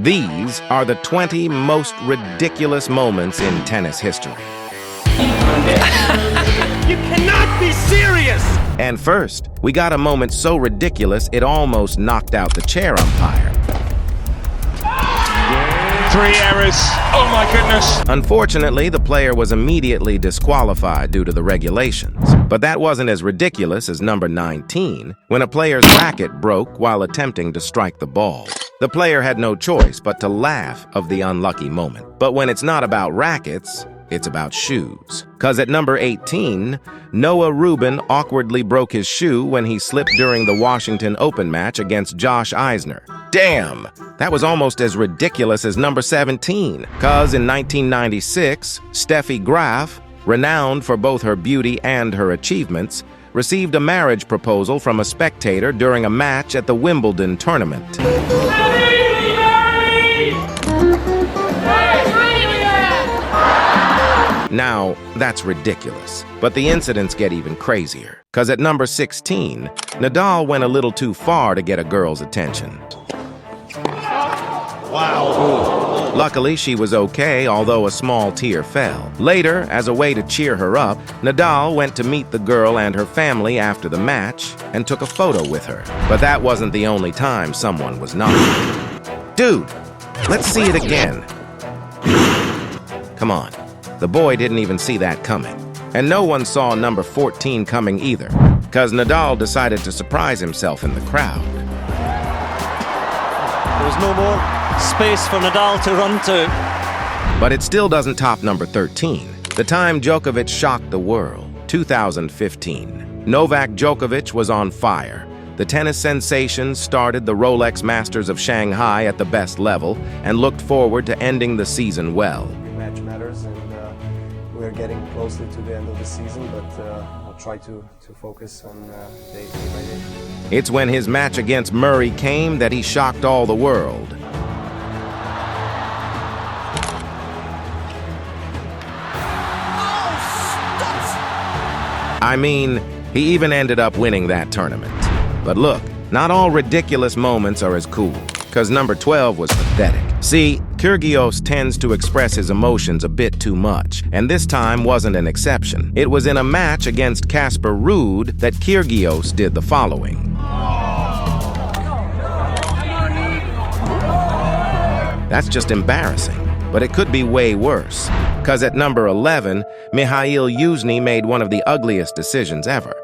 These are the 20 most ridiculous moments in tennis history. You cannot be serious! And first, we got a moment so ridiculous it almost knocked out the chair umpire. 3 errors. Oh my goodness. Unfortunately, the player was immediately disqualified due to the regulations. But that wasn't as ridiculous as number 19, when a player's racket broke while attempting to strike the ball. The player had no choice but to laugh of the unlucky moment. But when it's not about rackets, it's about shoes. 'Cause at number 18, Noah Rubin awkwardly broke his shoe when he slipped during the Washington Open match against Josh Eisner. Damn! That was almost as ridiculous as number 17. 'Cause in 1996, Steffi Graf, renowned for both her beauty and her achievements, received a marriage proposal from a spectator during a match at the Wimbledon tournament. Now, that's ridiculous. But the incidents get even crazier. 'Cause at number 16, Nadal went a little too far to get a girl's attention. Wow. Luckily, she was okay, although a small tear fell. Later, as a way to cheer her up, Nadal went to meet the girl and her family after the match and took a photo with her. But that wasn't the only time someone was naughty. Dude, let's see it again. Come on. The boy didn't even see that coming. And no one saw number 14 coming either, 'cause Nadal decided to surprise himself in the crowd. There's no more space for Nadal to run to. But it still doesn't top number 13, the time Djokovic shocked the world, 2015. Novak Djokovic was on fire. The tennis sensation started the Rolex Masters of Shanghai at the best level and looked forward to ending the season well. Match matters, and we're getting closely to the end of the season, but I'll try to focus on day by day. It's when his match against Murray came that he shocked all the world. I mean, he even ended up winning that tournament. But look, not all ridiculous moments are as cool, 'cause number 12 was pathetic. See, Kyrgios tends to express his emotions a bit too much, and this time wasn't an exception. It was in a match against Casper Ruud that Kyrgios did the following. That's just embarrassing, but it could be way worse. 'Cause at number 11, Mihail Yuzny made one of the ugliest decisions ever.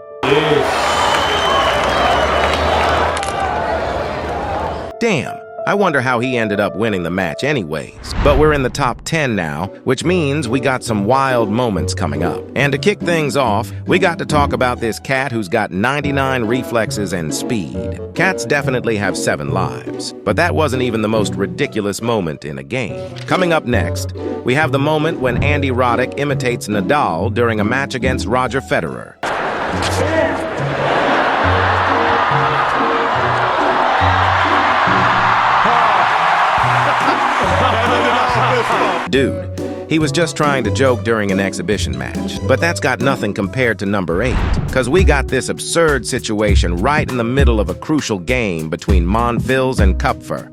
Damn, I wonder how he ended up winning the match anyways. But we're in the top 10 now, which means we got some wild moments coming up. And to kick things off, we got to talk about this cat who's got 99 reflexes and speed. Cats definitely have 7 lives, but that wasn't even the most ridiculous moment in a game. Coming up next, we have the moment when Andy Roddick imitates Nadal during a match against Roger Federer. Dude, he was just trying to joke during an exhibition match, but that's got nothing compared to number 8, 'cause we got this absurd situation right in the middle of a crucial game between Monfils and Kupfer.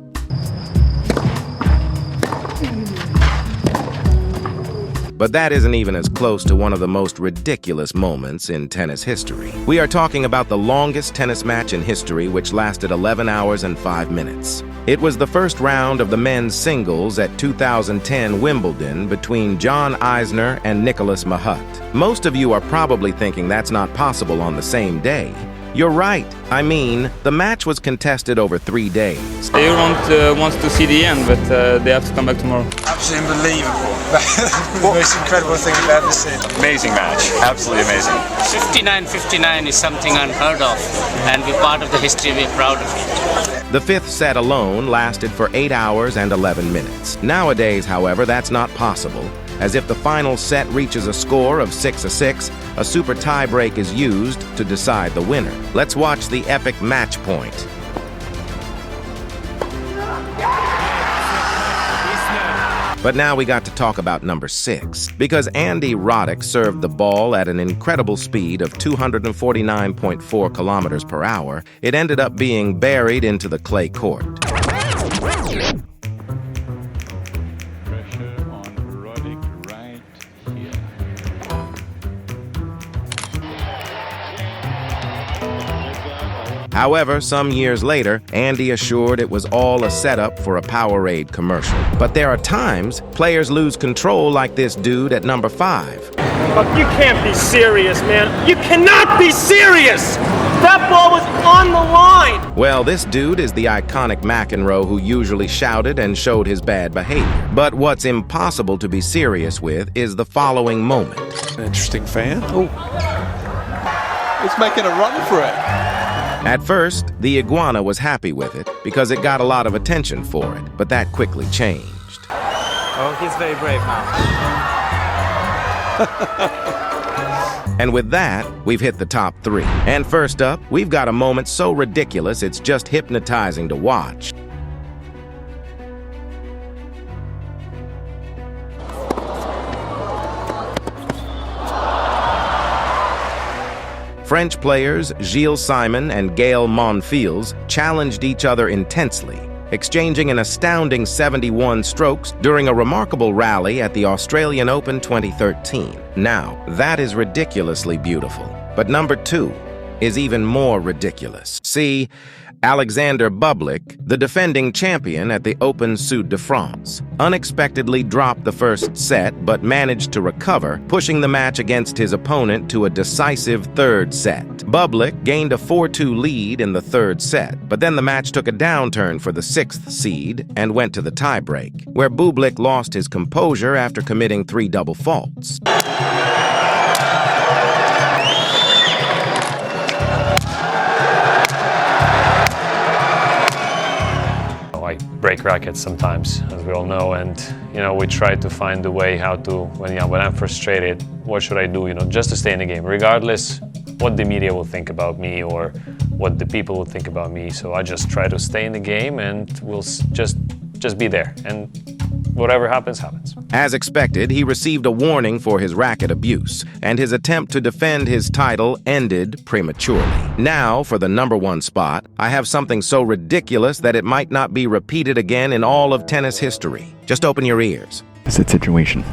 But that isn't even as close to one of the most ridiculous moments in tennis history. We are talking about the longest tennis match in history, which lasted 11 hours and 5 minutes. It was the first round of the men's singles at 2010 Wimbledon between John Eisner and Nicolas Mahut. Most of you are probably thinking that's not possible on the same day. You're right. I mean, the match was contested over 3 days. Everyone wants to see the end, but they have to come back tomorrow. Absolutely unbelievable. The most incredible thing I've ever seen. Amazing match. Absolutely amazing. 59-59 is something unheard of, and we're part of the history. We're proud of it. The 5th set alone lasted for 8 hours and 11 minutes. Nowadays, however, that's not possible, as if the final set reaches a score of 6-6, a super tiebreak is used to decide the winner. Let's watch the epic match point. But now we got to talk about number 6, because Andy Roddick served the ball at an incredible speed of 249.4 kilometers per hour. It ended up being buried into the clay court. However, some years later, Andy assured it was all a setup for a Powerade commercial. But there are times players lose control like this dude at number 5. Oh, you can't be serious, man. You cannot be serious! That ball was on the line! Well, this dude is the iconic McEnroe who usually shouted and showed his bad behavior. But what's impossible to be serious with is the following moment. An interesting fan. Oh, it's making a run for it. At first, the iguana was happy with it because it got a lot of attention for it, but that quickly changed. Oh, he's very brave now. And with that, we've hit the top 3. And first up, we've got a moment so ridiculous it's just hypnotizing to watch. French players Gilles Simon and Gaël Monfils challenged each other intensely, exchanging an astounding 71 strokes during a remarkable rally at the Australian Open 2013. Now, that is ridiculously beautiful. But number 2 is even more ridiculous. See, Alexander Bublik, the defending champion at the Open Sud de France, unexpectedly dropped the first set but managed to recover, pushing the match against his opponent to a decisive third set. Bublik gained a 4-2 lead in the third set, but then the match took a downturn for the 6th seed and went to the tiebreak, where Bublik lost his composure after committing 3 double faults. I break rackets sometimes, as we all know, and we try to find a way how to, when I'm frustrated, what should I do, just to stay in the game, regardless what the media will think about me or what the people will think about me. So I just try to stay in the game and we'll just be there, and whatever happens, happens. As expected, he received a warning for his racket abuse, and his attempt to defend his title ended prematurely. Now, for the number 1 spot, I have something so ridiculous that it might not be repeated again in all of tennis history. Just open your ears. It's a situation.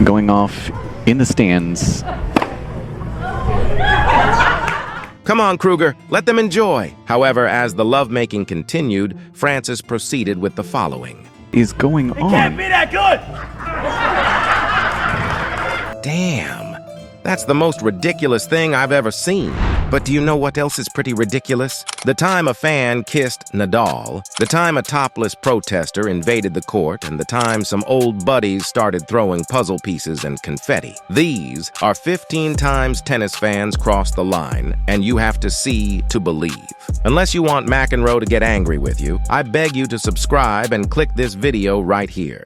Going off in the stands. Come on, Kruger, let them enjoy. However, as the lovemaking continued, Francis proceeded with the following. Is going on. It can't be that good! Damn, that's the most ridiculous thing I've ever seen. But do you know what else is pretty ridiculous? The time a fan kissed Nadal, the time a topless protester invaded the court, and the time some old buddies started throwing puzzle pieces and confetti. These are 15 times tennis fans crossed the line, and you have to see to believe. Unless you want McEnroe to get angry with you, I beg you to subscribe and click this video right here.